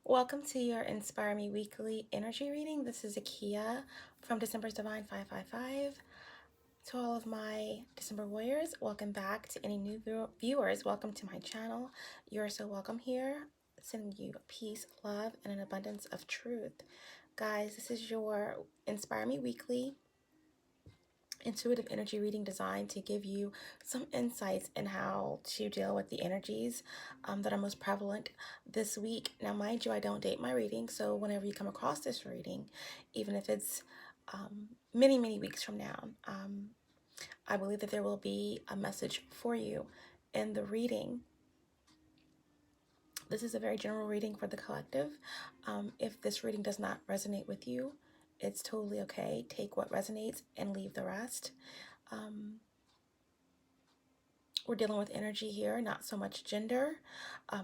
Welcome to your Inspire Me Weekly Energy Reading. This is Akia from December's Divine 555. To all of my December warriors, welcome back. To any new viewers, welcome to my channel. You're so welcome here. Sending you peace, love, and an abundance of truth. Guys, this is your Inspire Me Weekly intuitive energy reading designed to give you some insights in how to deal with the energies that are most prevalent this week. Now, mind you, I don't date my reading, so whenever you come across this reading, even if it's many, many weeks from now, I believe that there will be a message for you in the reading. This is a very general reading for the collective. If this reading does not resonate with you, it's totally okay. Take what resonates and leave the rest. We're dealing with energy here, not so much gender,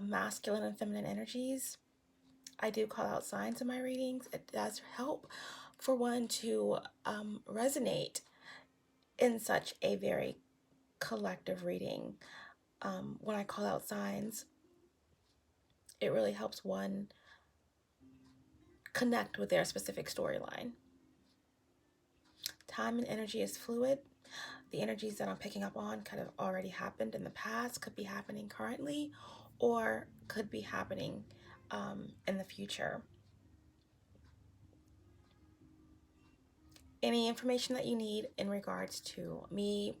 masculine and feminine energies. I do call out signs in my readings. It does help for one to resonate in such a very collective reading. When I call out signs, it really helps one connect with their specific storyline. Time and energy is fluid. The energies that I'm picking up on could have already happened in the past, could be happening currently, or could be happening in the future. Any information that you need in regards to me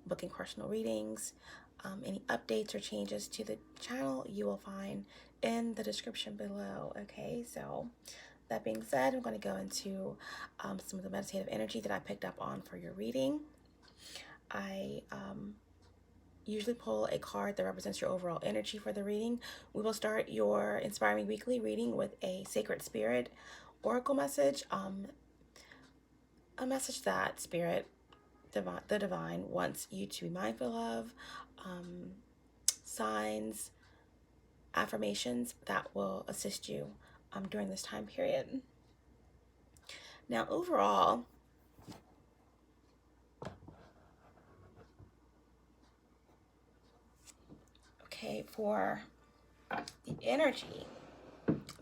booking personal readings, any updates or changes to the channel, you will find in the description below. Okay, so that being said, I'm going to go into some of the meditative energy that I picked up on for your reading. I usually pull a card that represents your overall energy for the reading. We will start your Inspire Me Weekly reading with a Sacred Spirit Oracle message, a message that Spirit, the Divine, wants you to be mindful of, signs, affirmations that will assist you during this time period. Now, overall, okay, for the energy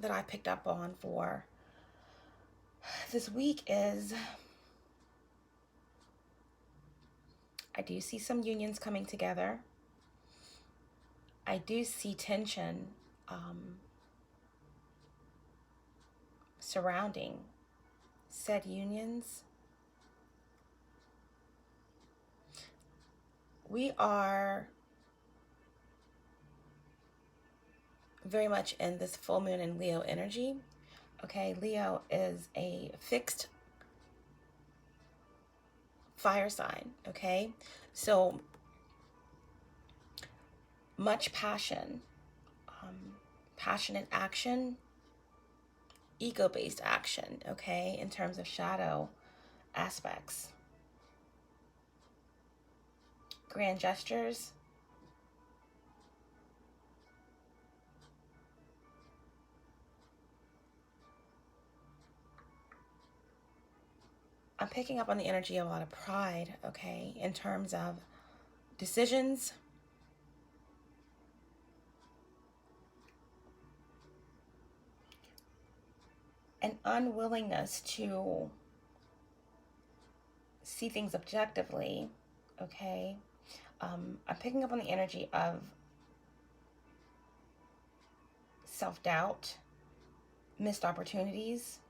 that I picked up on for this week is I do see some unions coming together. I do see tension surrounding said unions. We are very much in this full moon in Leo energy. Okay, Leo is a fixed fire sign, okay? So much passion, passionate action, ego-based action, okay, in terms of shadow aspects. Grand gestures. I'm picking up on the energy of a lot of pride, okay, in terms of decisions, an unwillingness to see things objectively, okay. I'm picking up on the energy of self-doubt, missed opportunities.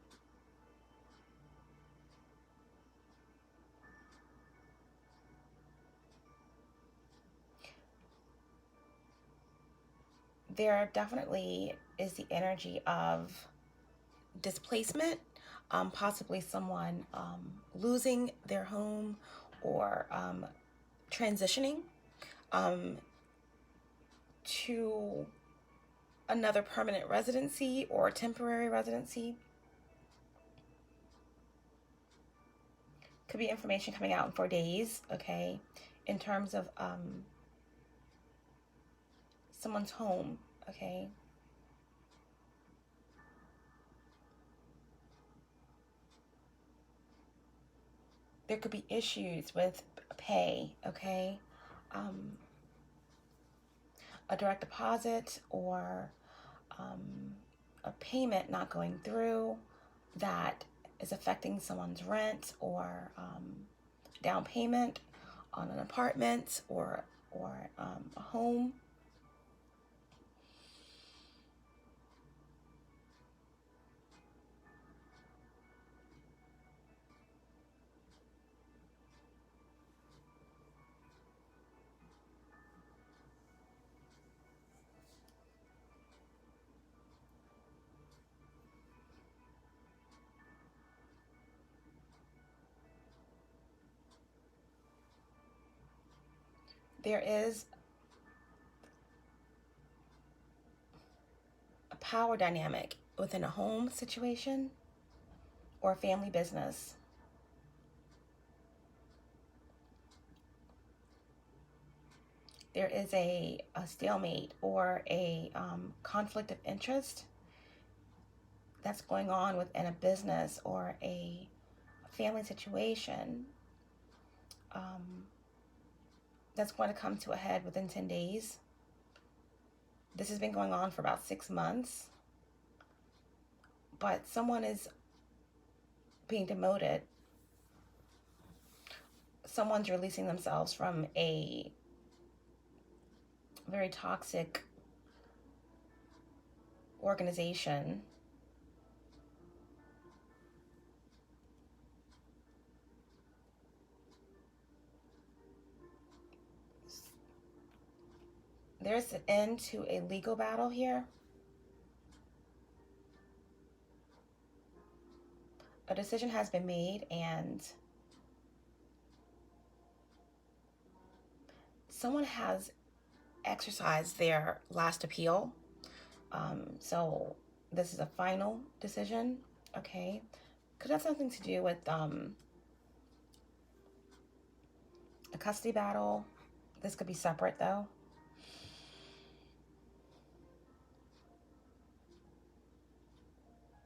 There definitely is the energy of displacement, possibly someone losing their home or transitioning to another permanent residency or temporary residency. Could be information coming out in 4 days, okay, in terms of someone's home, okay. There could be issues with pay, okay. A direct deposit or a payment not going through that is affecting someone's rent or down payment on an apartment or a home. There is a power dynamic within a home situation or a family business. There is a stalemate or a conflict of interest that's going on within a business or a family situation that's going to come to a head within 10 days. This has been going on for about 6 months, but someone is being demoted. Someone's releasing themselves from a very toxic organization. There's an end to a legal battle here. A decision has been made and someone has exercised their last appeal. So this is a final decision, okay? Could have something to do with a custody battle. This could be separate though.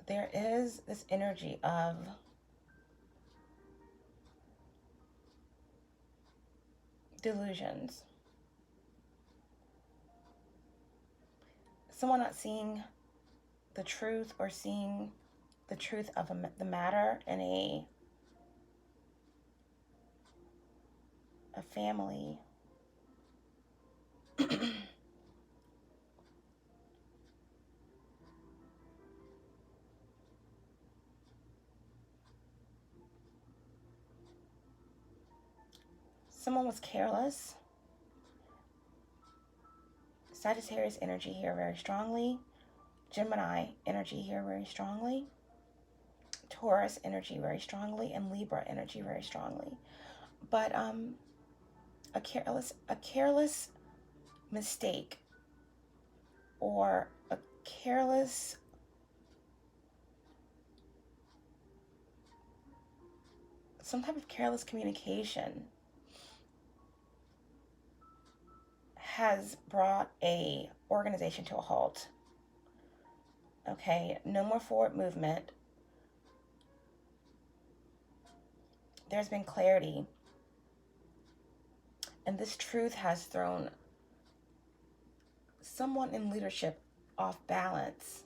There is this energy of delusions. Someone not seeing the truth or seeing the truth of the matter in a family. Someone was careless. Sagittarius energy here very strongly. Gemini energy here very strongly. Taurus energy very strongly. And Libra energy very strongly. But a careless mistake or a careless some type of careless communication has brought a organization to a halt. Okay, no more forward movement. There's been clarity. And this truth has thrown someone in leadership off balance.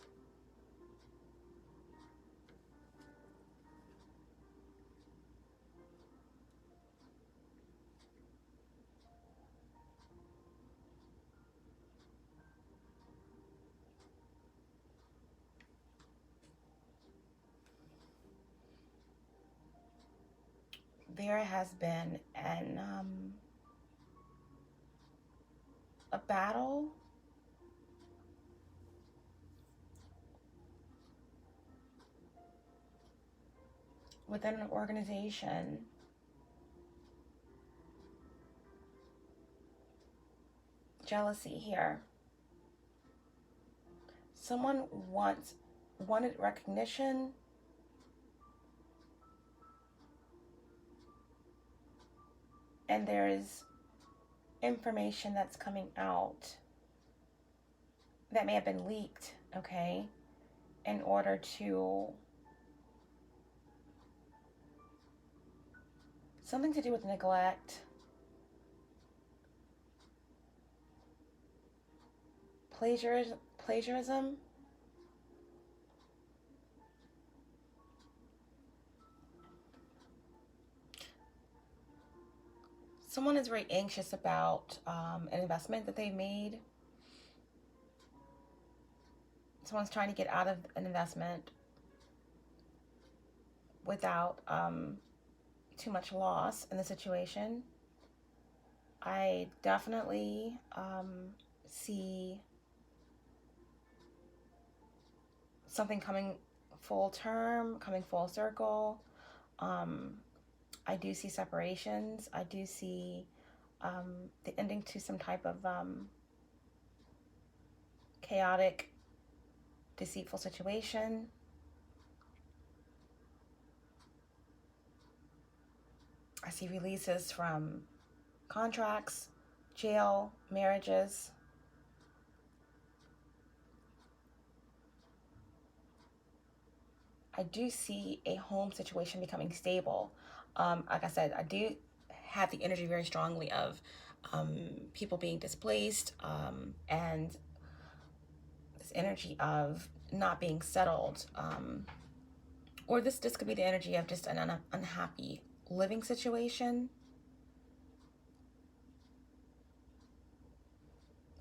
There has been a battle within an organization. Jealousy here. Someone wanted recognition, and there is information that's coming out that may have been leaked, okay, in order to something to do with neglect, plagiarism, Someone is very anxious about an investment that they've made. Someone's trying to get out of an investment without too much loss in the situation. I definitely see something coming full term, coming full circle. I do see separations. I do see the ending to some type of chaotic, deceitful situation. I see releases from contracts, jail, marriages. I do see a home situation becoming stable. Like I said, I do have the energy very strongly of people being displaced and this energy of not being settled. Or this could be the energy of just an unhappy living situation.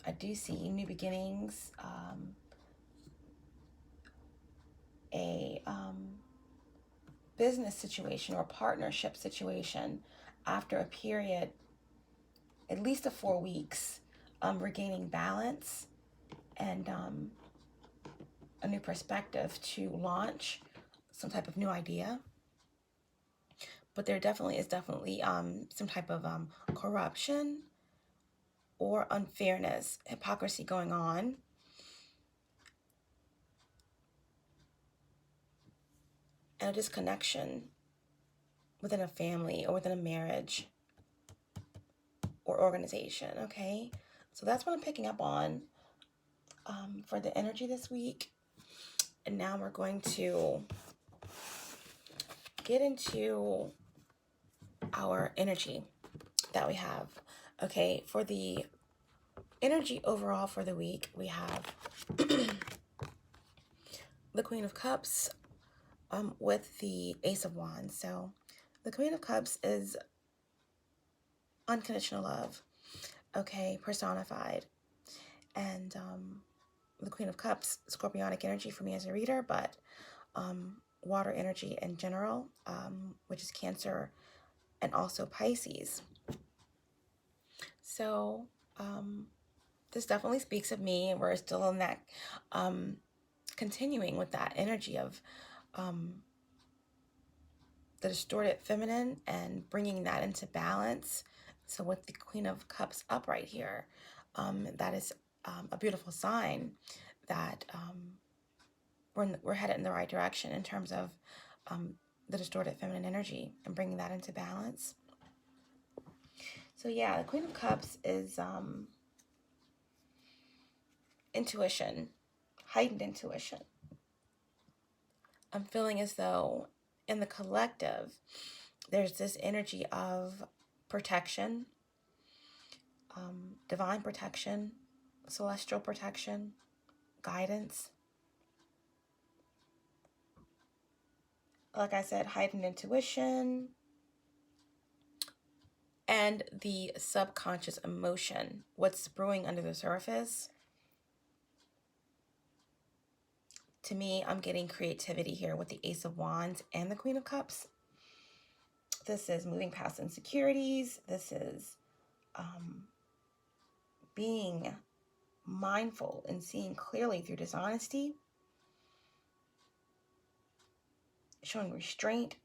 I do see new beginnings, a business situation or partnership situation after a period, at least of 4 weeks, regaining balance and a new perspective to launch some type of new idea. But there definitely is some type of corruption or unfairness, hypocrisy going on. And a disconnection within a family or within a marriage or organization, okay? So that's what I'm picking up on for the energy this week. And now we're going to get into our energy that we have. Okay, for the energy overall for the week, we have the Queen of Cups with the Ace of Wands. So the Queen of Cups is unconditional love, okay, personified. And the Queen of Cups, scorpionic energy for me as a reader, but water energy in general, which is Cancer and also Pisces. So this definitely speaks of me. We're still in that, continuing with that energy of the distorted feminine and bringing that into balance. So with the Queen of Cups upright here, that is a beautiful sign that we're headed in the right direction in terms of the distorted feminine energy and bringing that into balance. So yeah, the Queen of Cups is intuition, heightened intuition. I'm feeling as though in the collective, there's this energy of protection, divine protection, celestial protection, guidance. Like I said, heightened intuition, and the subconscious emotion, what's brewing under the surface. To me, I'm getting creativity here with the Ace of Wands and the Queen of Cups. This is moving past insecurities. This is being mindful and seeing clearly through dishonesty, showing restraint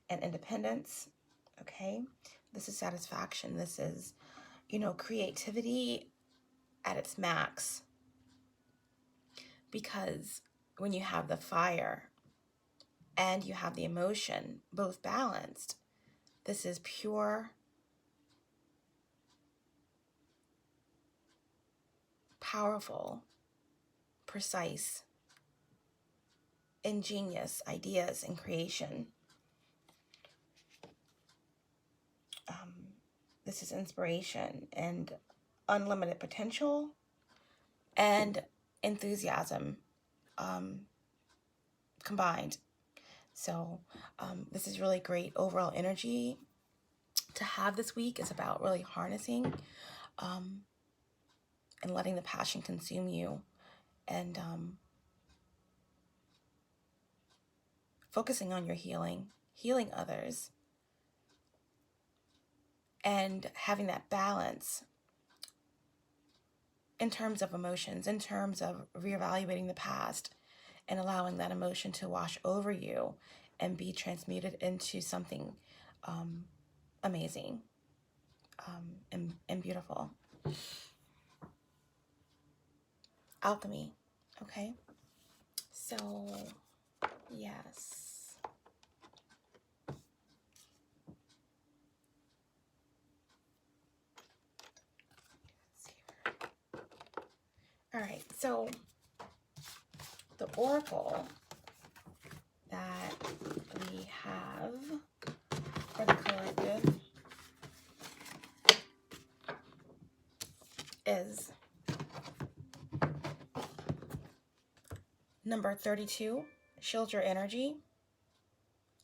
and independence. Okay, this is satisfaction. This is, creativity at its max. Because when you have the fire and you have the emotion both balanced, this is pure, powerful, precise, ingenious ideas and creation. This is inspiration and unlimited potential and enthusiasm combined. So this is really great overall energy to have this week is about really harnessing and letting the passion consume you, and focusing on your healing others, and having that balance in terms of emotions, in terms of reevaluating the past and allowing that emotion to wash over you and be transmuted into something amazing and beautiful. Alchemy, okay? So, yes. All right, so the oracle that we have for the collective is number 32, shield your energy.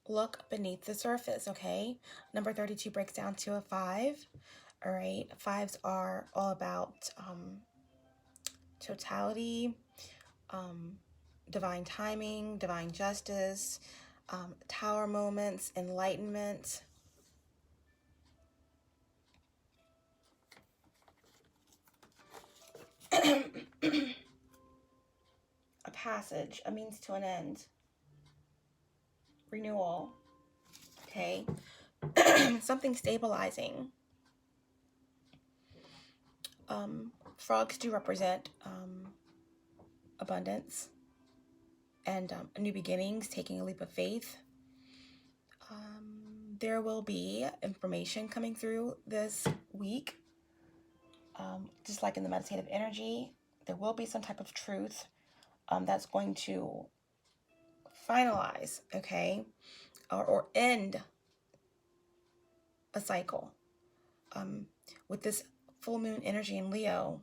Look beneath the surface, okay? Number 32 breaks down to a 5, all right? 5s are all about totality, divine timing, divine justice, tower moments, enlightenment. A passage, a means to an end, renewal, okay? Something stabilizing. Frogs do represent abundance and new beginnings, taking a leap of faith. There will be information coming through this week, just like in the meditative energy. There will be some type of truth that's going to finalize, okay, or end a cycle. With this full moon energy in Leo,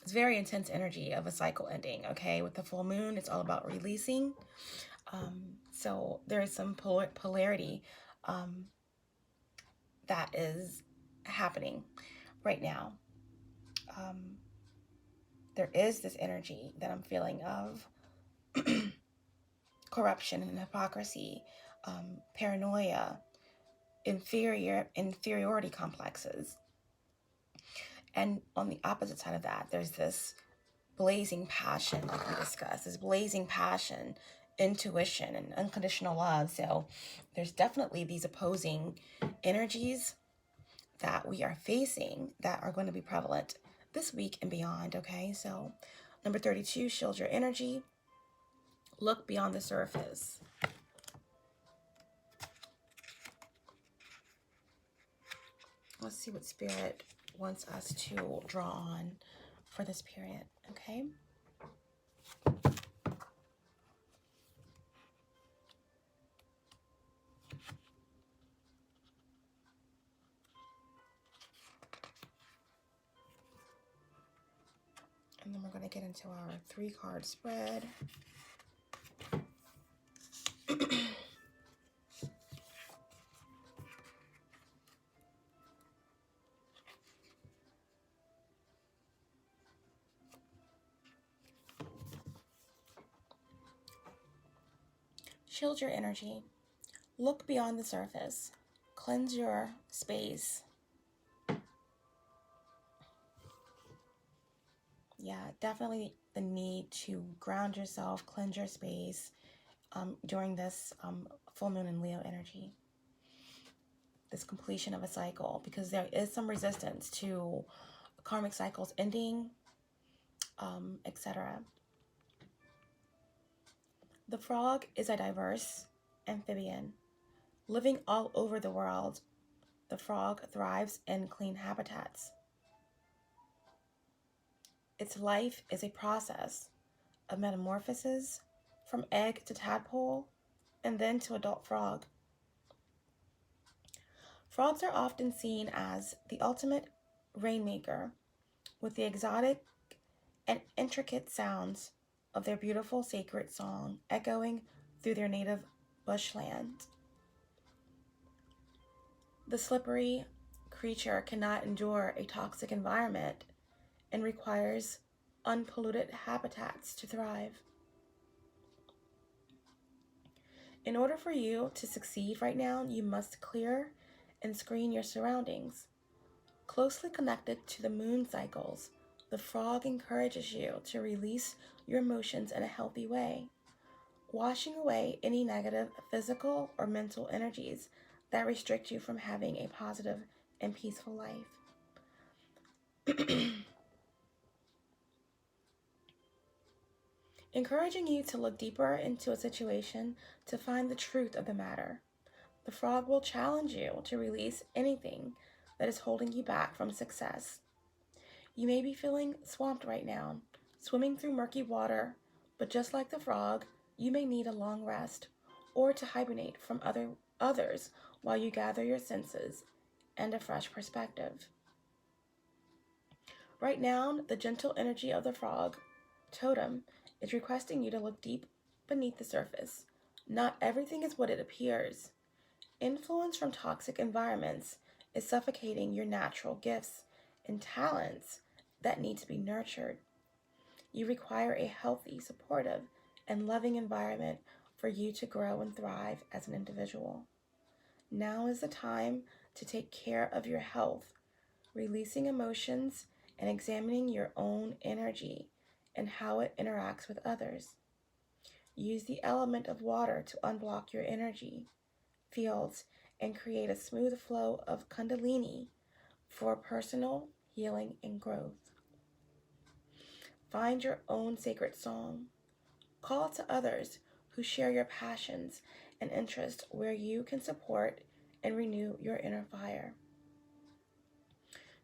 it's very intense energy of a cycle ending, okay? With the full moon, it's all about releasing. So there is some polarity that is happening right now. There is this energy that I'm feeling of corruption and hypocrisy, paranoia, inferiority complexes. And on the opposite side of that, there's this blazing passion, like we discussed, this blazing passion, intuition, and unconditional love. So there's definitely these opposing energies that we are facing that are going to be prevalent this week and beyond, okay? So number 32, shield your energy. Look beyond the surface. Let's see what Spirit wants us to draw on for this period, okay? And then we're going to get into our 3-card spread. Shield your energy. Look beyond the surface. Cleanse your space. Yeah, definitely the need to ground yourself, cleanse your space during this full moon in Leo energy. This completion of a cycle, because there is some resistance to karmic cycles ending, etc. The frog is a diverse amphibian. Living all over the world, the frog thrives in clean habitats. Its life is a process of metamorphosis from egg to tadpole and then to adult frog. Frogs are often seen as the ultimate rainmaker, with the exotic and intricate sounds of their beautiful sacred song echoing through their native bushland. The slippery creature cannot endure a toxic environment and requires unpolluted habitats to thrive. In order for you to succeed right now, you must clear and screen your surroundings. Closely connected to the moon cycles, the frog encourages you to release your emotions in a healthy way, washing away any negative physical or mental energies that restrict you from having a positive and peaceful life. Encouraging you to look deeper into a situation to find the truth of the matter. The frog will challenge you to release anything that is holding you back from success. You may be feeling swamped right now, swimming through murky water, but just like the frog, you may need a long rest or to hibernate from others while you gather your senses and a fresh perspective. Right now, the gentle energy of the frog totem is requesting you to look deep beneath the surface. Not everything is what it appears. Influence from toxic environments is suffocating your natural gifts and talents that need to be nurtured. You require a healthy, supportive, and loving environment for you to grow and thrive as an individual. Now is the time to take care of your health, releasing emotions and examining your own energy and how it interacts with others. Use the element of water to unblock your energy fields and create a smooth flow of Kundalini for personal healing and growth. Find your own sacred song. Call to others who share your passions and interests where you can support and renew your inner fire.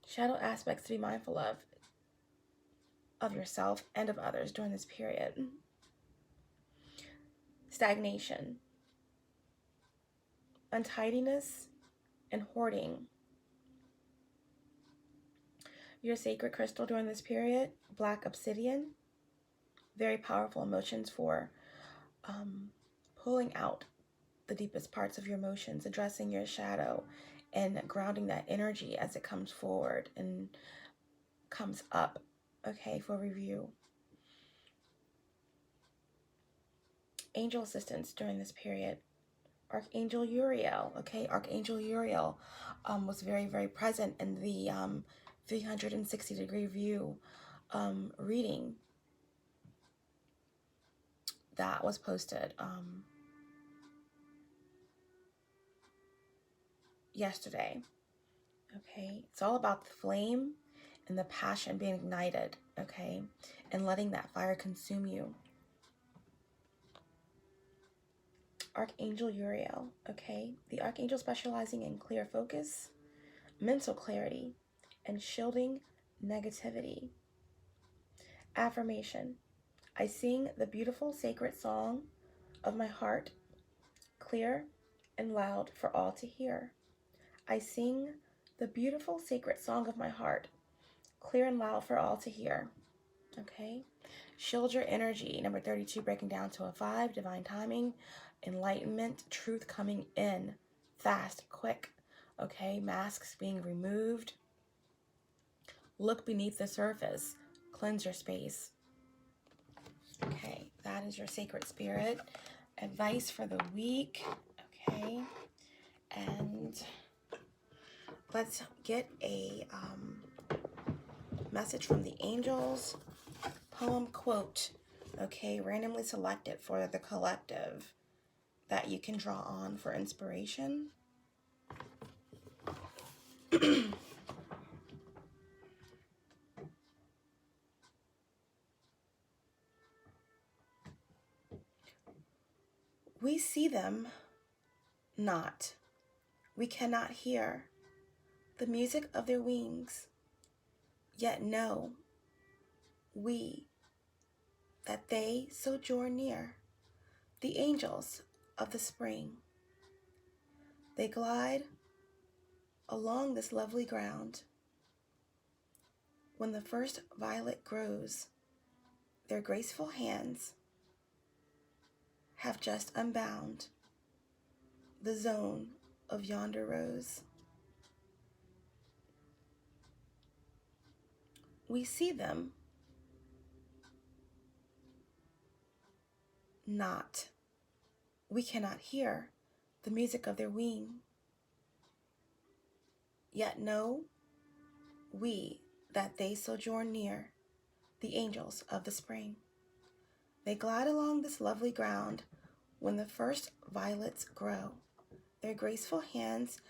Shadow aspects to be mindful of yourself and of others during this period. Stagnation, untidiness, and hoarding. Your sacred crystal during this period, black obsidian, very powerful emotions for pulling out the deepest parts of your emotions, addressing your shadow, and grounding that energy as it comes forward and comes up, okay, for review. Angel assistance during this period. Archangel Uriel, okay, Archangel Uriel was very, very present in the 360-degree view reading that was posted yesterday. Okay, it's all about the flame and the passion being ignited, okay, and letting that fire consume you. Archangel Uriel, okay, the archangel specializing in clear focus, mental clarity, and shielding negativity. Affirmation: I sing the beautiful sacred song of my heart, clear and loud for all to hear. I sing the beautiful sacred song of my heart, clear and loud for all to hear. Okay? Shield your energy. Number 32, breaking down to a 5, divine timing, enlightenment, truth coming in, fast, quick. Okay? Masks being removed. Look beneath the surface. Cleanse your space. Okay, that is your sacred spirit advice for the week. Okay, and let's get a message from the angels. Poem quote, okay, randomly selected for the collective that you can draw on for inspiration. We see them not. We cannot hear the music of their wings, yet know we that they sojourn near, the angels of the spring. They glide along this lovely ground. When the first violet grows, their graceful hands have just unbound the zone of yonder rose. We see them, not. We cannot hear the music of their wing. Yet know we that they sojourn near, the angels of the spring. They glide along this lovely ground when the first violets grow. Their graceful hands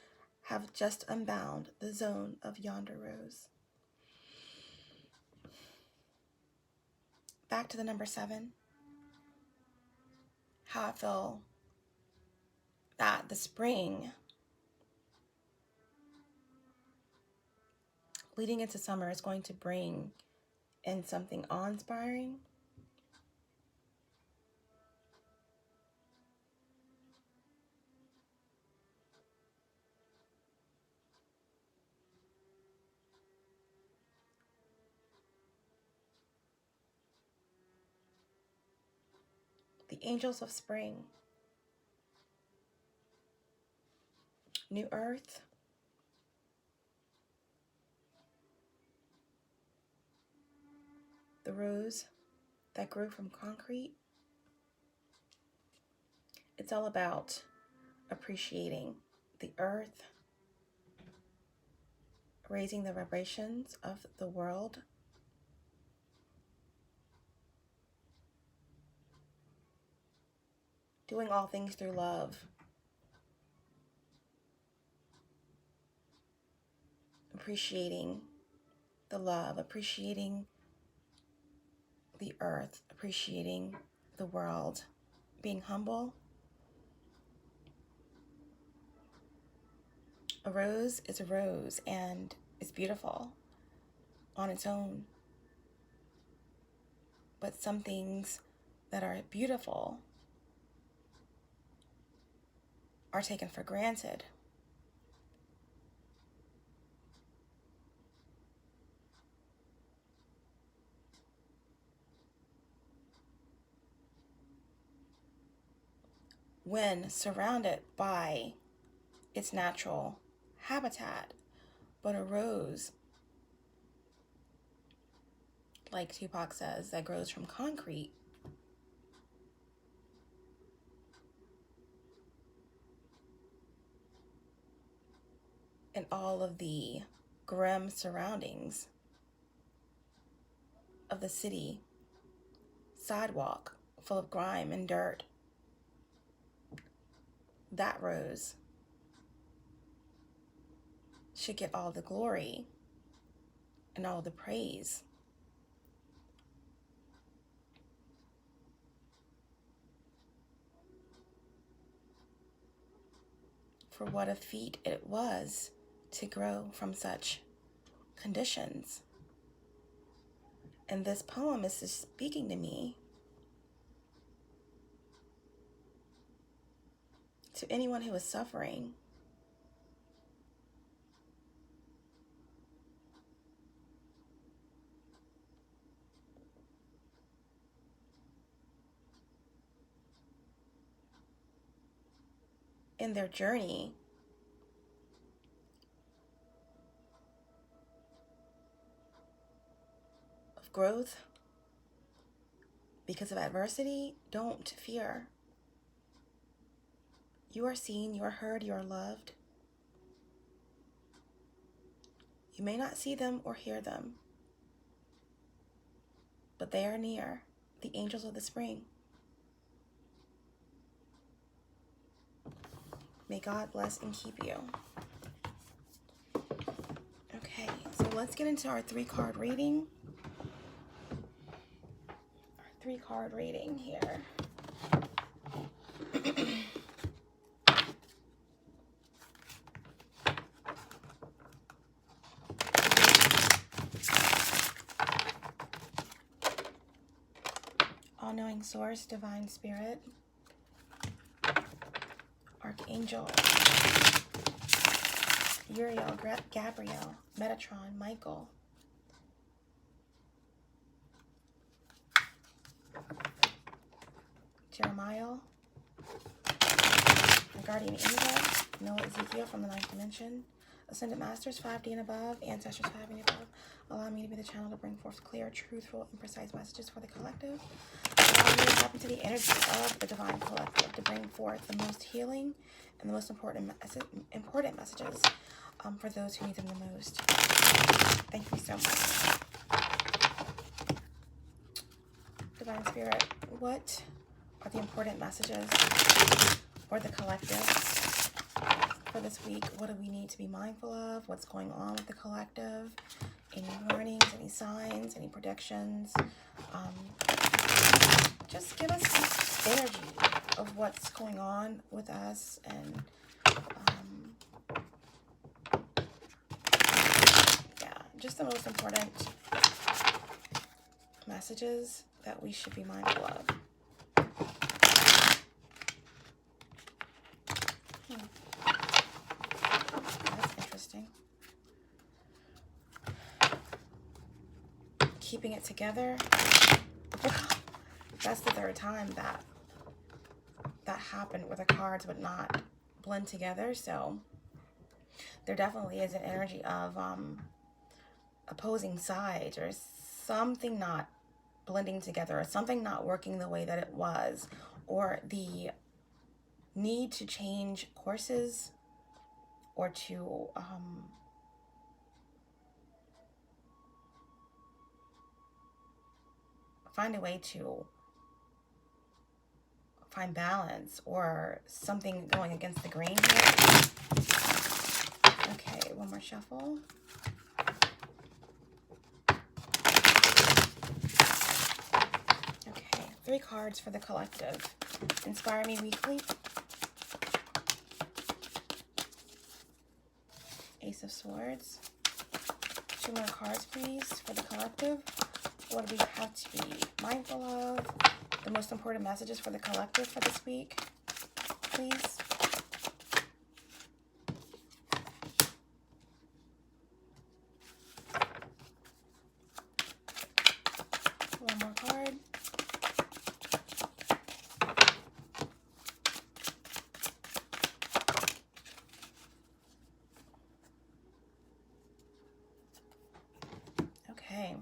have just unbound the zone of yonder rose. Back to the number 7. How I feel that the spring leading into summer is going to bring in something awe-inspiring. The angels of spring. New earth. The rose that grew from concrete. It's all about appreciating the earth, raising the vibrations of the world, doing all things through love, appreciating the love, appreciating the earth, appreciating the world, being humble. A rose is a rose and it's beautiful on its own. But some things that are beautiful are taken for granted. When surrounded by its natural habitat, but a rose, like Tupac says, that grows from concrete, and all of the grim surroundings of the city, sidewalk full of grime and dirt, that rose should get all the glory and all the praise. For what a feat it was to grow from such conditions. And this poem is just speaking to me, to anyone who is suffering. In their journey of growth, because of adversity, don't fear. You are seen, you are heard, you are loved. You may not see them or hear them, but they are near, the angels of the spring. May God bless and keep you. Okay, so let's get into our 3-card reading. Our 3-card reading here. All-knowing source, divine spirit, Archangel, Uriel, Gabriel, Metatron, Michael, Jeremiah, the guardian angel, Noah, Ezekiel from the 9th dimension, Ascended Masters 5D and above, Ancestors 5 and above, allow me to be the channel to bring forth clear, truthful, and precise messages for the collective. Allow me to tap into the energy of the divine collective to bring forth the most healing and the most important messages for those who need them the most. Thank you so much. Divine Spirit, what are the important messages for the collective for this week? What do we need to be mindful of? What's going on with the collective? Any warnings, any signs, any predictions? Just give us some energy of what's going on with us, and yeah, just the most important messages that we should be mindful of. That's interesting. Keeping it together. That's the third time that happened, where the cards would not blend together. So there definitely is an energy of opposing sides, or something not blending together, or something not working the way that it was, or the need to change courses, or to find a way to find balance, or something going against the grain here. Okay, one more shuffle. Okay, 3 cards for the collective. Inspire me weekly. Ace of Swords. 2 more cards, please, for the collective. What do we have to be mindful of? The most important messages for the collective for this week, please. One more card. Okay.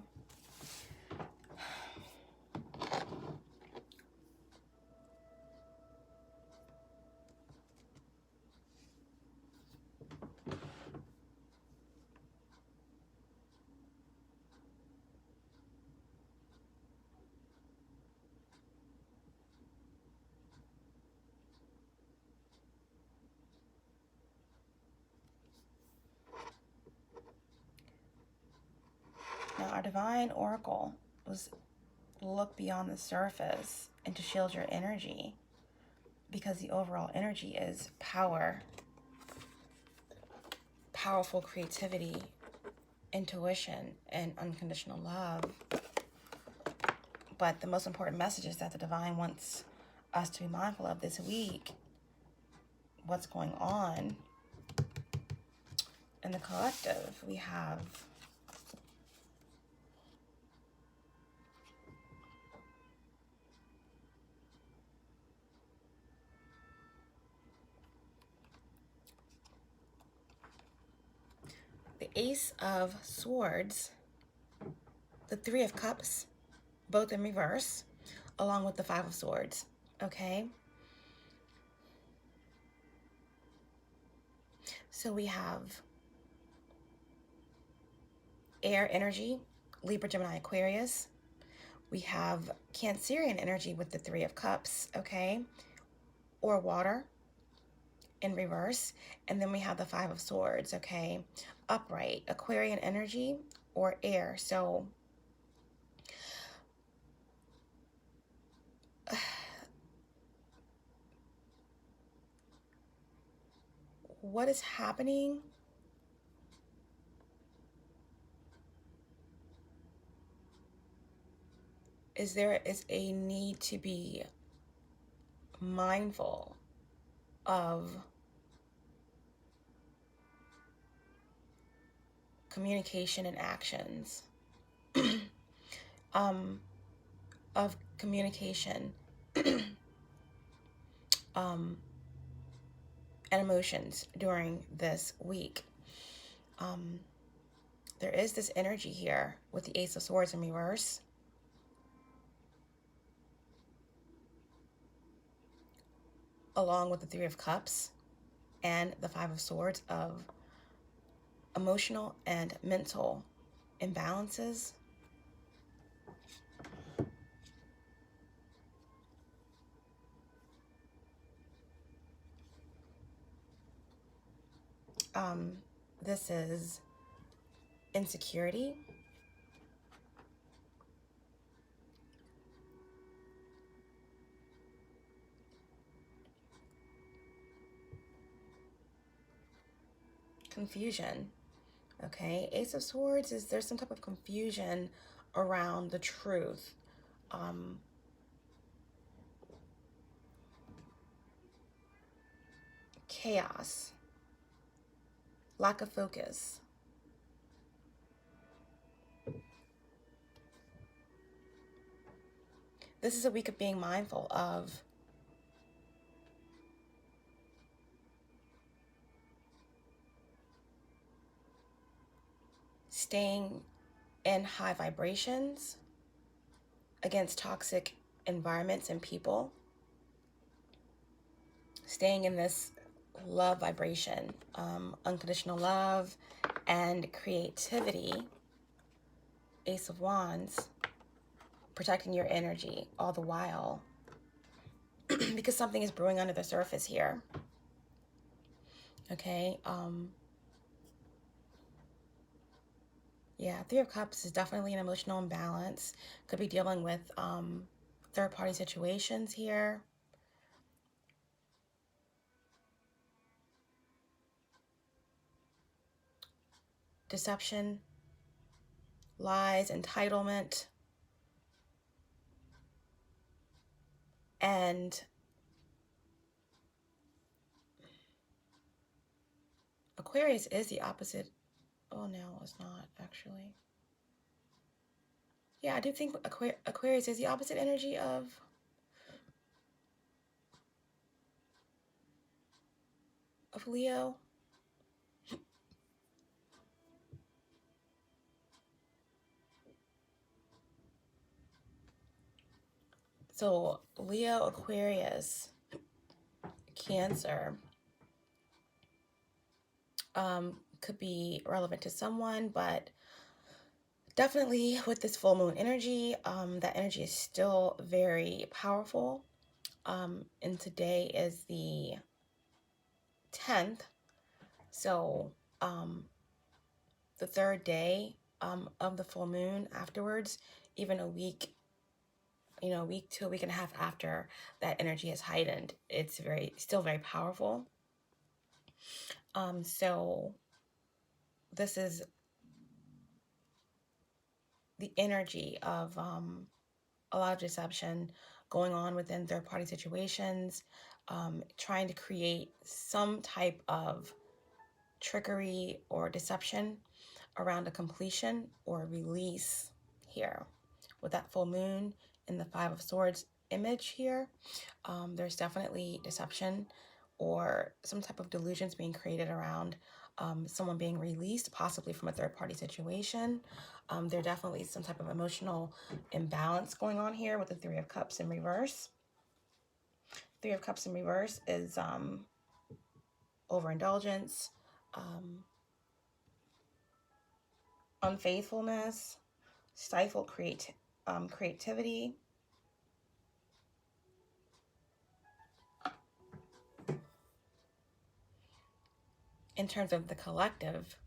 Now, our divine oracle was look beyond the surface and to shield your energy, because the overall energy is power, powerful creativity, intuition, and unconditional love. But the most important messages that the divine wants us to be mindful of this week, what's going on in the collective. We have the Ace of Swords, the 3 of Cups, both in reverse, along with the 5 of Swords, okay? So we have air energy, Libra, Gemini, Aquarius. We have Cancerian energy with the 3 of Cups, okay? Or water in reverse. And then we have the 5 of Swords, okay? Upright, Aquarian energy or air. So what is happening is there is a need to be mindful of communication and actions, of communication and emotions during this week. There is this energy here with the Ace of Swords in reverse. Along with the Three of Cups and the Five of Swords of emotional and mental imbalances. This is insecurity. Confusion. Okay, Ace of Swords is there's some type of confusion around the truth. Chaos. Lack of focus. This is a week of being mindful of staying in high vibrations against toxic environments and people. Staying in this love vibration, unconditional love and creativity. Ace of Wands, protecting your energy all the while because something is brewing under the surface here. Okay, yeah, Three of Cups is definitely an emotional imbalance. Could be dealing with third-party situations here. Deception, lies, entitlement, and Aquarius is the opposite. Oh, no, it's not actually. Yeah, I do think Aquarius is the opposite energy of Leo. So Leo, Aquarius, Cancer could be relevant to someone, but definitely with this full moon energy, that energy is still very powerful. And today is the 10th. So the third day of the full moon afterwards, even a week, a week to a week and a half after that energy has heightened, it's still very powerful. So this is the energy of a lot of deception going on within third-party situations, trying to create some type of trickery or deception around a completion or release here. With that full moon and the Five of Swords image here, there's definitely deception or some type of delusions being created around someone being released, possibly from a third-party situation. There definitely is some type of emotional imbalance going on here with the Three of Cups in reverse. Three of Cups in reverse is overindulgence, unfaithfulness, stifled creativity. In terms of the collective,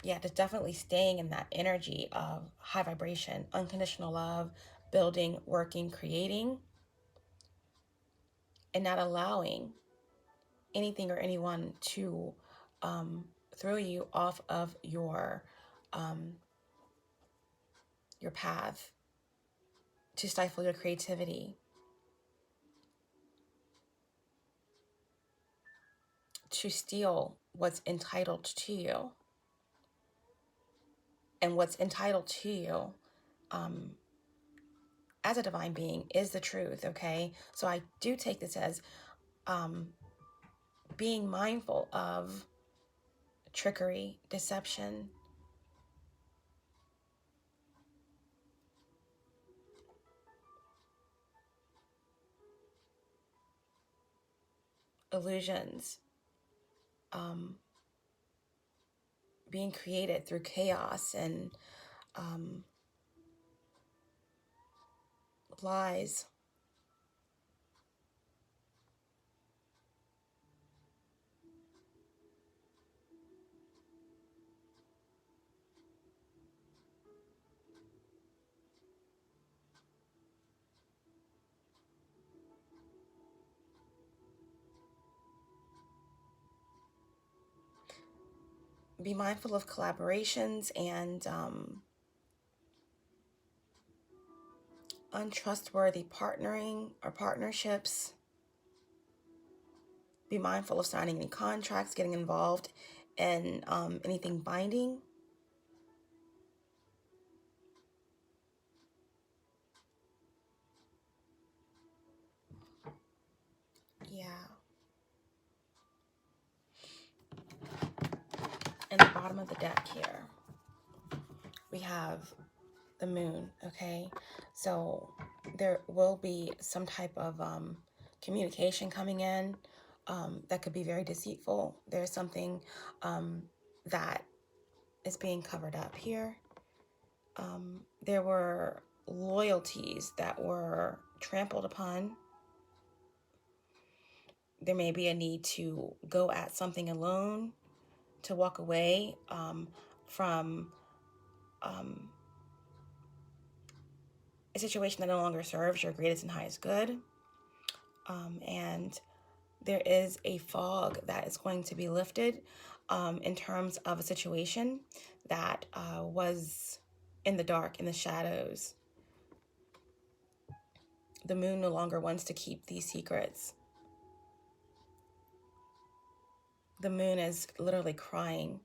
yeah, just definitely staying in that energy of high vibration, unconditional love, building, working, creating, and not allowing anything or anyone to throw you off of your path, to stifle your creativity, to steal what's entitled to you. And what's entitled to you as a divine being is the truth, okay? So I do take this as being mindful of trickery, deception, illusions, being created through chaos and lies. Be mindful of collaborations and untrustworthy partnering or partnerships. Be mindful of signing any contracts, getting involved in anything binding. Yeah. And the bottom of the deck here, we have the moon, okay? So there will be some type of communication coming in that could be very deceitful. There's something that is being covered up here. There were loyalties that were trampled upon. There may be a need to go at something alone, to walk away from a situation that no longer serves your greatest and highest good. And there is a fog that is going to be lifted in terms of a situation that was in the dark, in the shadows. The moon no longer wants to keep these secrets. The moon is literally crying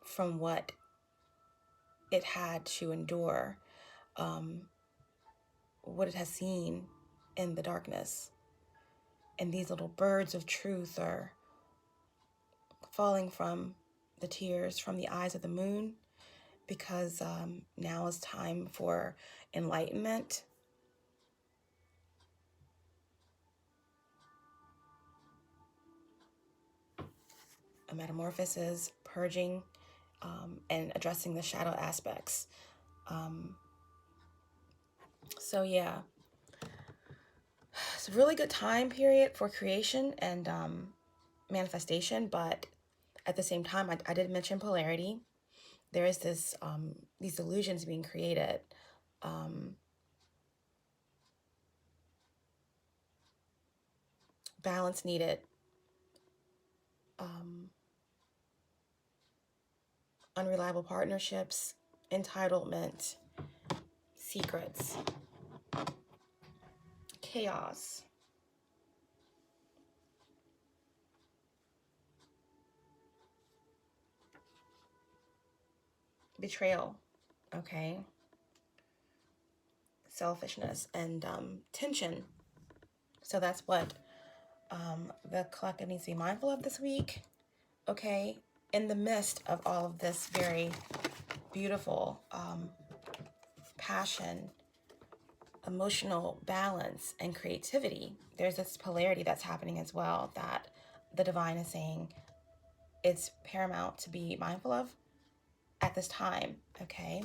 from what it had to endure, what it has seen in the darkness. And these little birds of truth are falling from the tears from the eyes of the moon, because now is time for enlightenment. A metamorphosis, purging, and addressing the shadow aspects. So yeah, it's a really good time period for creation and manifestation, but at the same time, I did mention polarity. There is this these illusions being created. Balance needed. Unreliable partnerships, entitlement, secrets, chaos, betrayal, okay, selfishness, and tension. So that's what the collective needs to be mindful of this week, okay, in the midst of all of this very beautiful passion, emotional balance, and creativity. There's this polarity that's happening as well that the divine is saying it's paramount to be mindful of at this time, okay?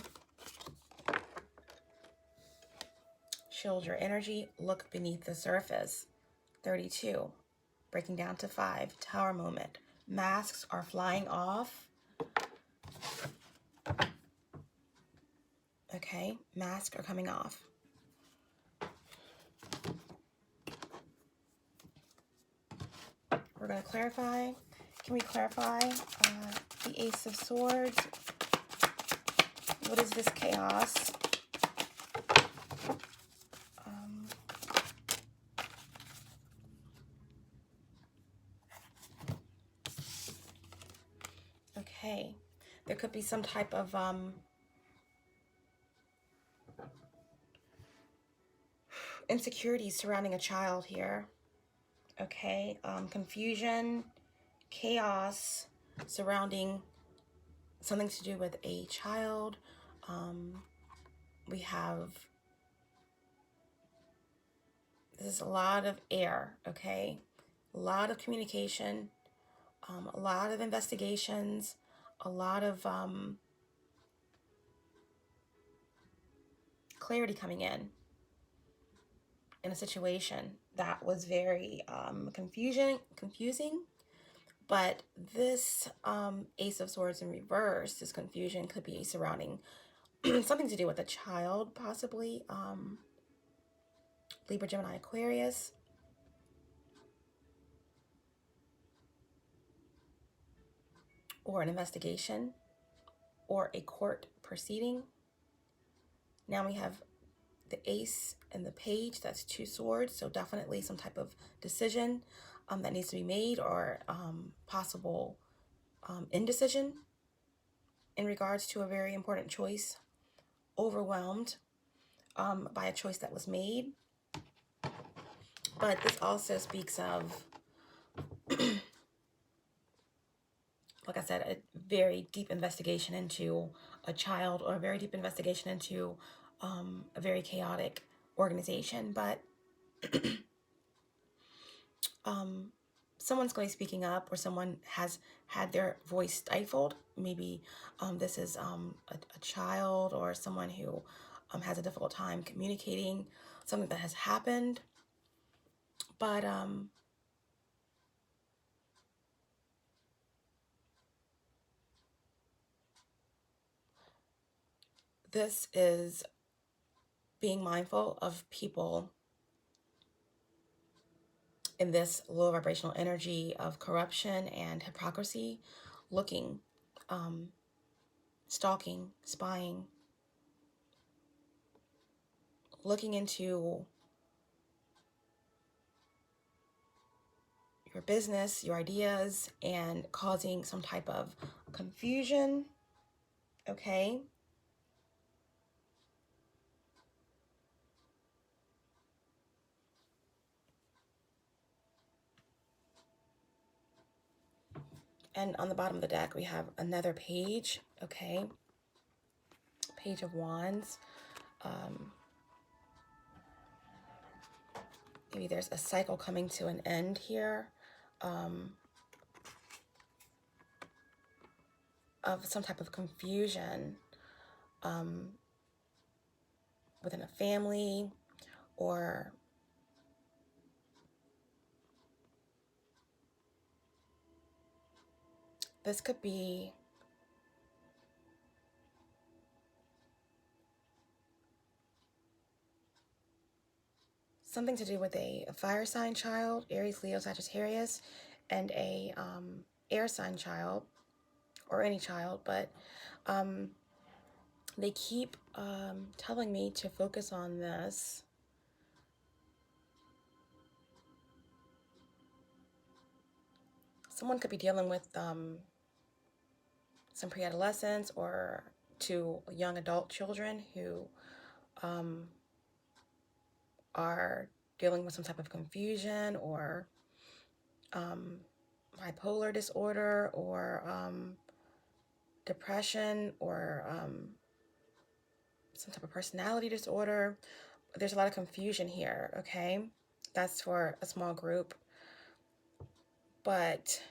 Shield your energy, look beneath the surface. 32, breaking down to 5, tower moment. Masks are flying off. Okay, masks are coming off. We're going to clarify. Can we clarify the Ace of Swords? What is this chaos? Okay, there could be some type of insecurities surrounding a child here. Okay, confusion, chaos surrounding something to do with a child. We have, this is a lot of air, okay? A lot of communication, a lot of investigations, a lot of clarity coming in a situation that was very confusing. But this Ace of Swords in reverse, this confusion could be surrounding something to do with a child, possibly Libra, Gemini, Aquarius. Or an investigation or a court proceeding. Now we have the Ace and the Page, that's 2 swords, so definitely some type of decision that needs to be made, or possible indecision in regards to a very important choice, overwhelmed by a choice that was made. But this also speaks of, like I said, a very deep investigation into a child, or a very deep investigation into a very chaotic organization. But someone's going to be speaking up, or someone has had their voice stifled. Maybe this is a child, or someone who has a difficult time communicating something that has happened. But this is being mindful of people in this low vibrational energy of corruption and hypocrisy, looking, stalking, spying, looking into your business, your ideas, and causing some type of confusion, okay? And on the bottom of the deck, we have another page, okay? Page of Wands. Maybe there's a cycle coming to an end here, of some type of confusion within a family, or this could be something to do with a fire sign child, Aries, Leo, Sagittarius, and a air sign child, or any child. But they keep telling me to focus on this. Someone could be dealing with some pre-adolescents, or to young adult children who are dealing with some type of confusion, or bipolar disorder, or depression, or some type of personality disorder. There's a lot of confusion here, okay? That's for a small group. But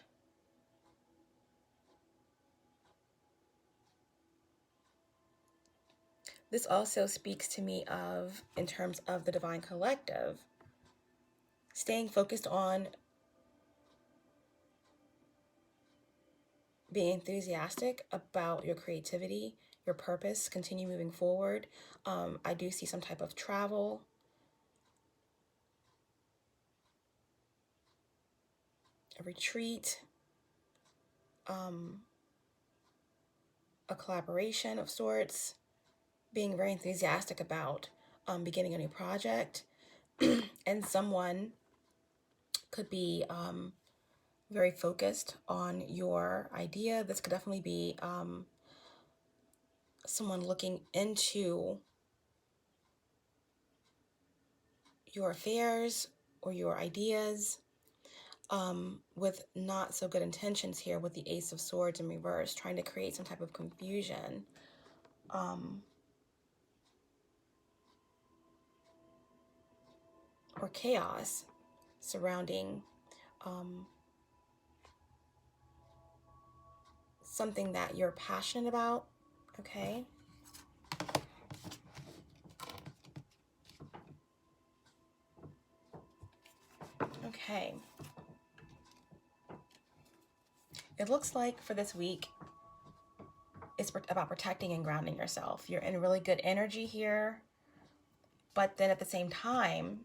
this also speaks to me of, in terms of the divine collective, staying focused on being enthusiastic about your creativity, your purpose, continue moving forward. I do see some type of travel, a retreat, a collaboration of sorts, being very enthusiastic about beginning a new project. And someone could be very focused on your idea. This could definitely be someone looking into your affairs or your ideas, with not so good intentions here with the Ace of Swords in reverse, trying to create some type of confusion. Or chaos surrounding something that you're passionate about, okay? Okay. It looks like for this week, it's about protecting and grounding yourself. You're in really good energy here, but then at the same time,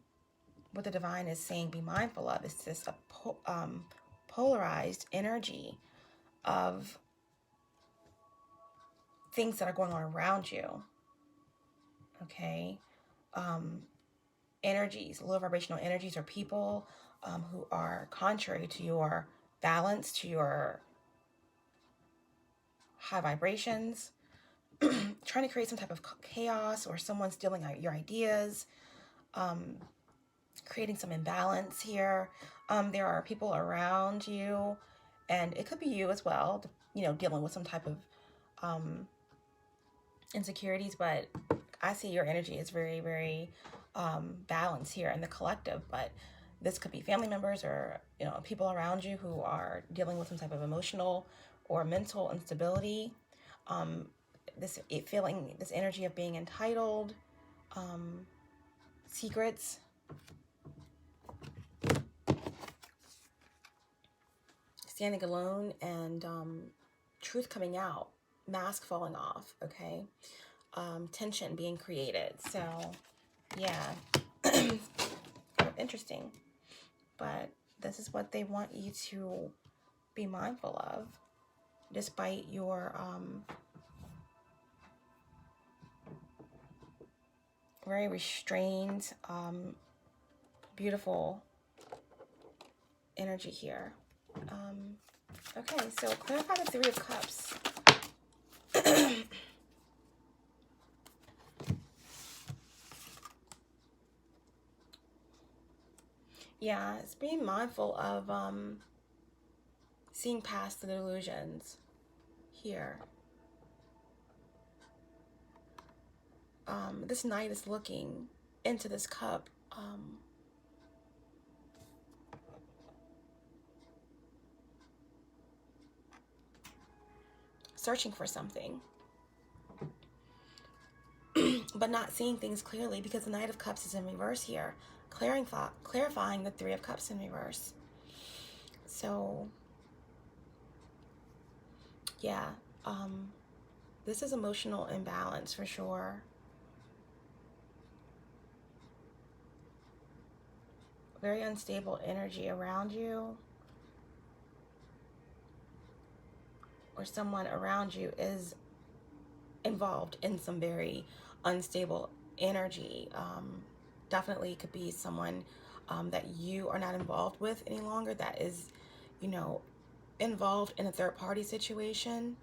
what the divine is saying be mindful of is this polarized energy of things that are going on around you, okay? Energies, low vibrational energies, or people who are contrary to your balance, to your high vibrations, trying to create some type of chaos, or someone stealing your ideas, creating some imbalance here. There are people around you, and it could be you as well, you know, dealing with some type of insecurities, but I see your energy is very, very balanced here in the collective. But this could be family members, or, you know, people around you who are dealing with some type of emotional or mental instability. This energy of being entitled, secrets, standing alone, and truth coming out, mask falling off, okay? Tension being created. So yeah, kind of interesting, but this is what they want you to be mindful of, despite your very restrained, beautiful energy here. Okay, so clarify the Three of Cups. Yeah, it's being mindful of seeing past the delusions here. This knight is looking into this cup. Searching for something, but not seeing things clearly, because the Knight of Cups is in reverse here, clarifying the Three of Cups in reverse. So yeah, this is emotional imbalance for sure. Very unstable energy around you, or someone around you is involved in some very unstable energy. Definitely could be someone that you are not involved with any longer, that is, you know, involved in a third-party situation.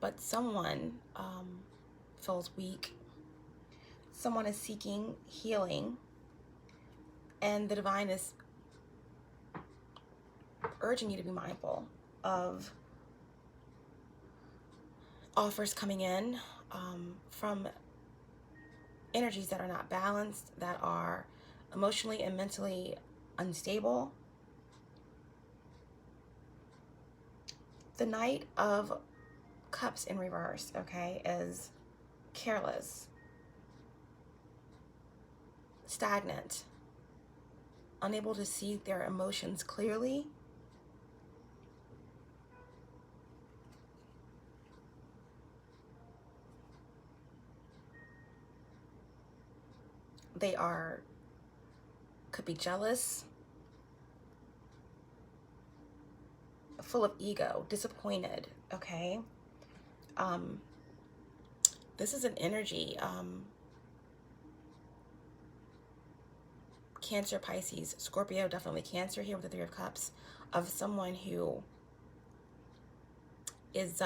But someone feels weak. Someone is seeking healing, and the divine is urging you to be mindful of offers coming in from energies that are not balanced, that are emotionally and mentally unstable. The Knight of Cups in reverse, okay, is careless, stagnant, unable to see their emotions clearly. They could be jealous, full of ego, disappointed, okay? This is an energy, Cancer, Pisces, Scorpio, definitely Cancer here with the Three of Cups, of someone who is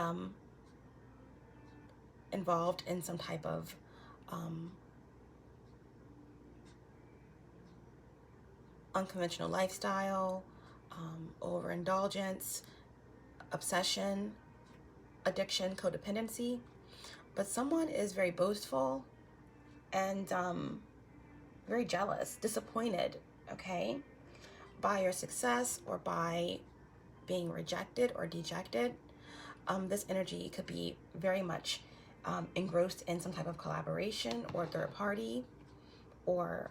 involved in some type of unconventional lifestyle, overindulgence, obsession, addiction, codependency. But someone is very boastful and very jealous, disappointed, okay, by your success or by being rejected or dejected. This energy could be very much engrossed in some type of collaboration or third party, or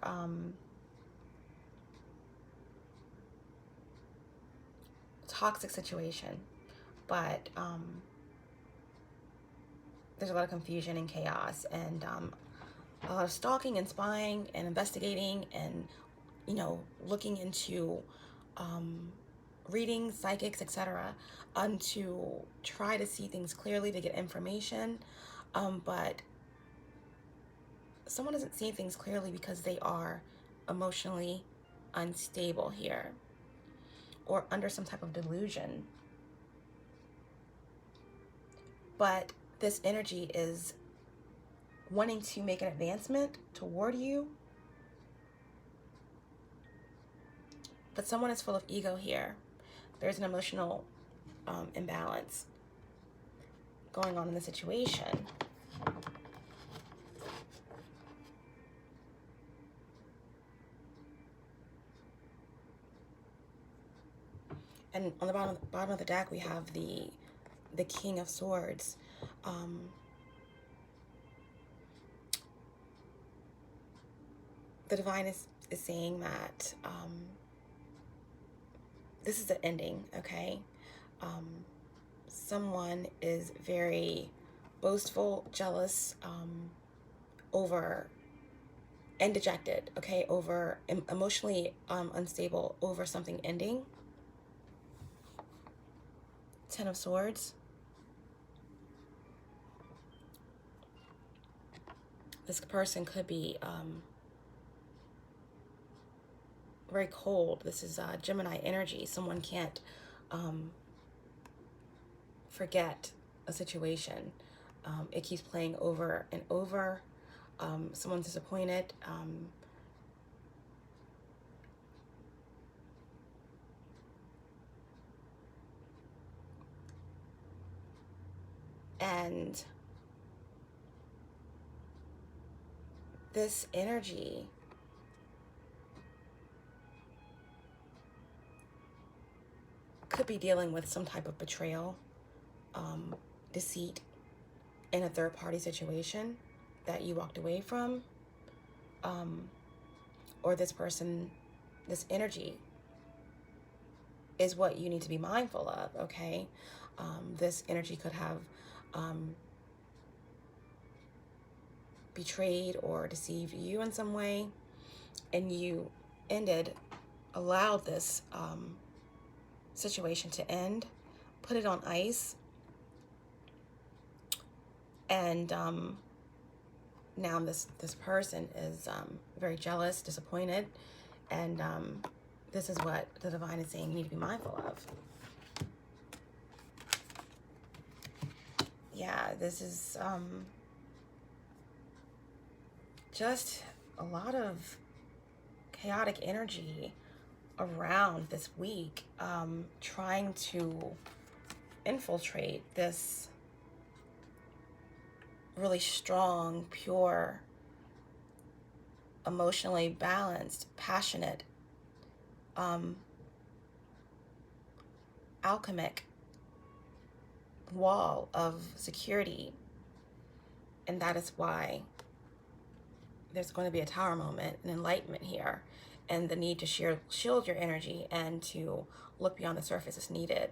toxic situation. But there's a lot of confusion and chaos, and a lot of stalking and spying and investigating, and looking into readings, psychics, etc., to try to see things clearly, to get information. But someone doesn't see things clearly because they are emotionally unstable here, or under some type of delusion. But this energy is wanting to make an advancement toward you. But someone is full of ego here. There's an emotional imbalance going on in the situation. And on the bottom of the deck, we have the King of Swords. The divine is saying that this is the ending, okay? Someone is very boastful, jealous, over, and dejected, okay? Over, emotionally unstable over something ending. Ten of Swords. This person could be very cold. This is Gemini energy. Someone can't forget a situation. It keeps playing over and over. Someone's disappointed. And this energy could be dealing with some type of betrayal, deceit in a third-party situation that you walked away from, or this person, this energy is what you need to be mindful of, okay? This energy could have betrayed or deceived you in some way, and you allowed this situation to end, put it on ice, and now this person is very jealous, disappointed, and this is what the divine is saying you need to be mindful of. Yeah, this is just a lot of chaotic energy around this week, trying to infiltrate this really strong, pure, emotionally balanced, passionate, alchemic wall of security. And that is why there's going to be a tower moment, an enlightenment here, and the need to shield your energy and to look beyond the surface is needed.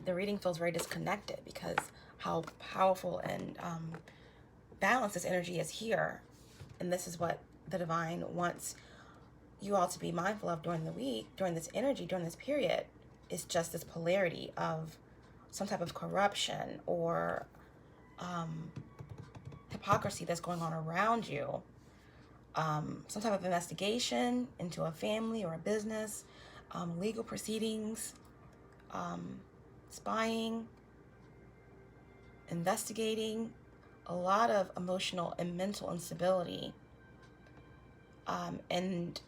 The reading feels very disconnected because how powerful and balanced this energy is here. And this is what the divine wants you all to be mindful of during the week, during this energy, during this period, is just this polarity of some type of corruption or hypocrisy that's going on around you. Some type of investigation into a family or a business, legal proceedings, spying, investigating, a lot of emotional and mental instability, and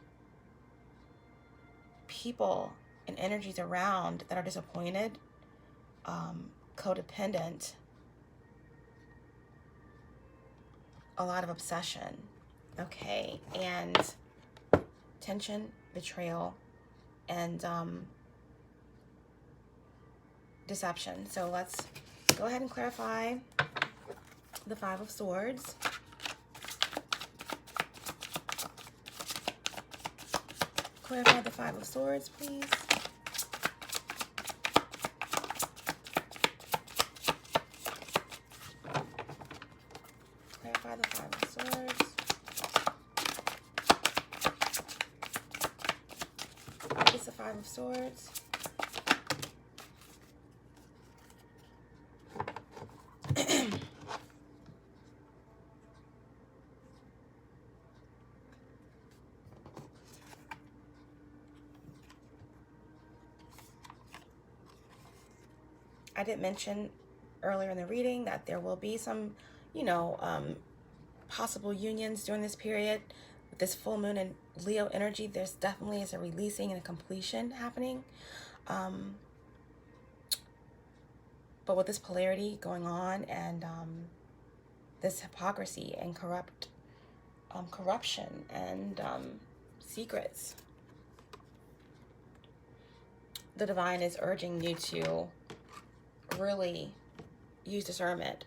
people and energies around that are disappointed, codependent, a lot of obsession, okay, and tension, betrayal, and deception. So let's go ahead and clarify the Five of Swords. Clarify the Five of Swords, please. Clarify the Five of Swords. What is the Five of Swords? I did mention earlier in the reading that there will be some, you know, possible unions during this period. With this full moon and Leo energy, there's definitely is a releasing and a completion happening. But with this polarity going on and this hypocrisy and corruption and secrets, the divine is urging you to really use discernment,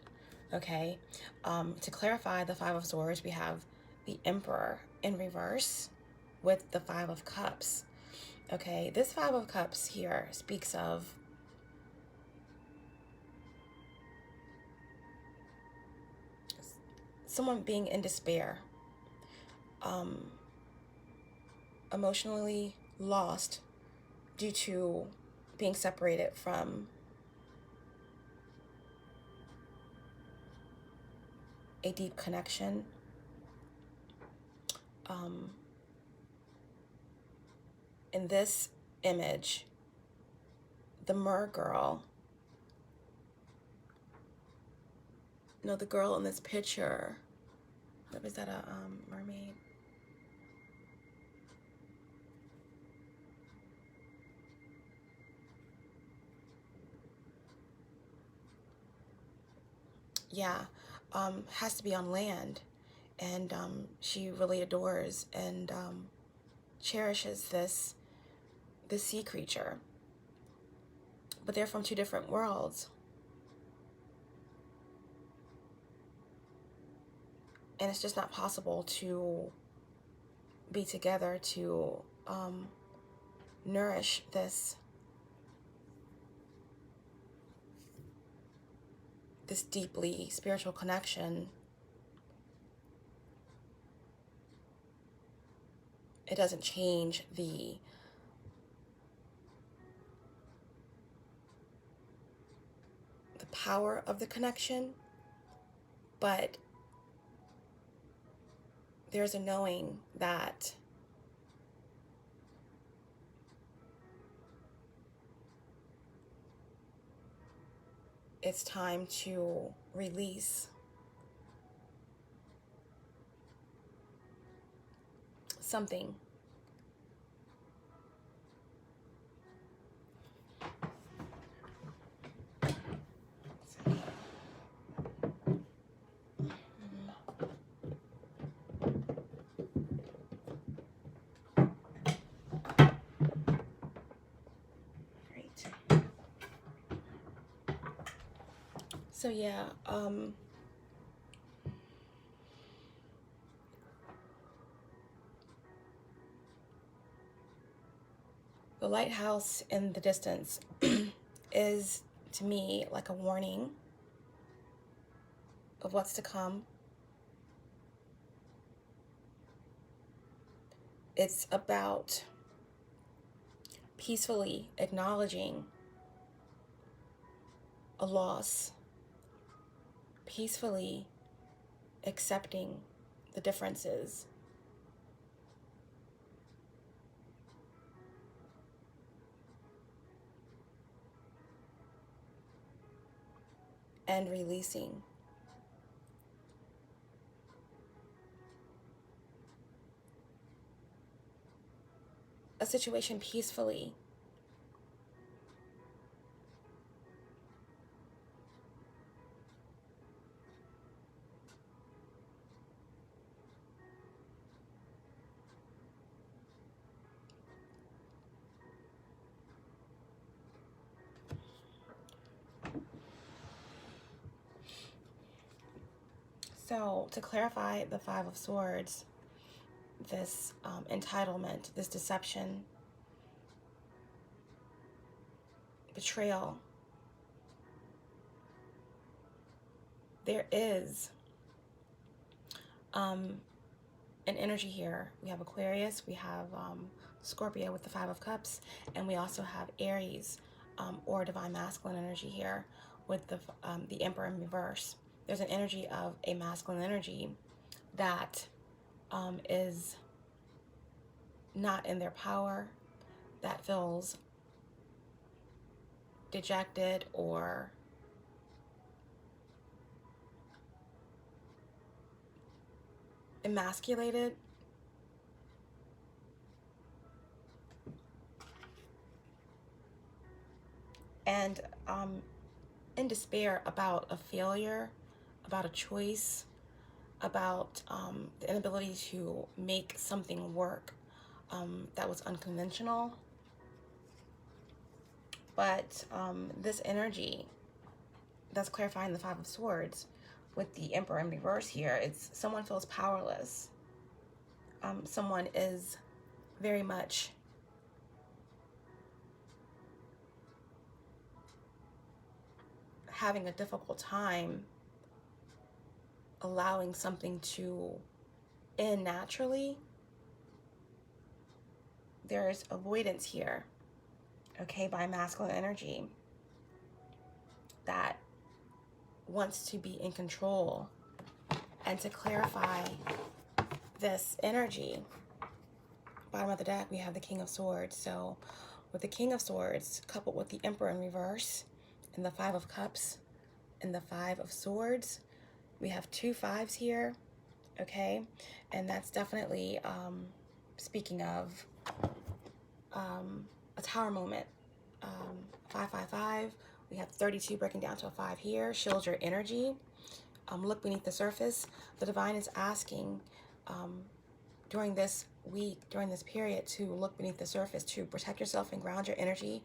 okay? To clarify the Five of Swords, we have the Emperor in reverse with the Five of Cups, okay? This Five of Cups here speaks of someone being in despair, emotionally lost due to being separated from a deep connection. In this image, the mer girl, no, the girl in this picture, what was that, a mermaid? Yeah, has to be on land, and she really adores and cherishes this sea creature, but they're from two different worlds, and it's just not possible to be together to nourish this deeply spiritual connection. It doesn't change the power of the connection, but there's a knowing that it's time to release something. So yeah, the lighthouse in the distance is, to me, like a warning of what's to come. It's about peacefully acknowledging a loss, peacefully accepting the differences, and releasing. a situation peacefully. So to clarify the Five of Swords, this entitlement, this deception, betrayal, there is an energy here. We have Aquarius, we have Scorpio with the Five of Cups, and we also have Aries or Divine Masculine energy here with the Emperor in reverse. There's an energy of a masculine energy that is not in their power, that feels dejected or emasculated. And in despair about a failure, about a choice, about the inability to make something work that was unconventional. But this energy that's clarifying the Five of Swords with the Emperor in reverse here, it's someone feels powerless. Someone is very much having a difficult time allowing something to end naturally. There's avoidance here, okay, by masculine energy that wants to be in control. And to clarify this energy, bottom of the deck, we have the King of Swords. So with the King of Swords coupled with the Emperor in reverse and the Five of Cups and the Five of Swords, we have two fives here, okay? And that's definitely speaking of a tower moment. 555, we have 32 breaking down to a 5 here, shields your energy. Look beneath the surface. The divine is asking during this week, during this period, to look beneath the surface, to protect yourself and ground your energy